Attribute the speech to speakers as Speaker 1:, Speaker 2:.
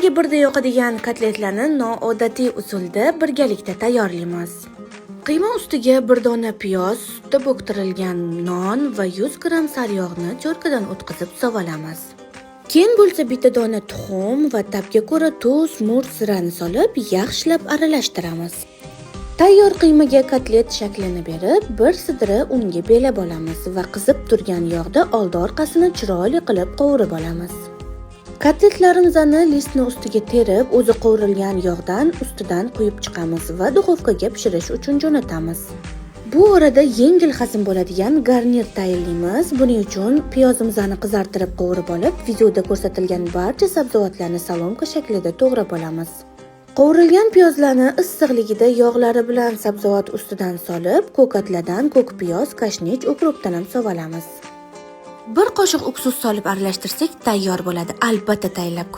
Speaker 1: Hammaga birdek yoqadigan kotletlarni noodatiy usulda birgalikda tayyorlaymiz. Qiyma ustiga bir dona piyoz, sutda bo'ktirilgan non va 100 gram saryog'ni cho'rkadan o'tkazib sovalamiz. Keyin bo'lsa bitta dona tuxum va tabga ko'ra tuz, murch, zirani solib yaxshilab aralashtiramiz. Tayyor qiymaga kotlet shaklini berib, bir sidra unga belab olamiz va qizib turgan yog'da oldi-orqasini chiroyli qilib qovurib olamiz. Kotletlarimizni listni ustiga terib, o'zi qovurilgan yog'dan ustidan quyib chiqamiz va duxovkaga pishirish uchun jo'natamiz. Bu orada yengil hazm bo'ladigan garnir tayyorlaymiz. Buning uchun piyozimizni qizartirib qovurib olib, videoda ko'rsatilgan barcha sabzavotlarni salomka shaklida to'g'rab olamiz. Qovurilgan piyozlarni issiqligida yog'lari bilan sabzavot ustidan solib, ko'katlardan ko'k piyoz, kashnich, ukrupdan ham sovalamiz. Bir qoshiq uksus solib aralashtirsak tayyor bo'ladi. Albatta tayyorlab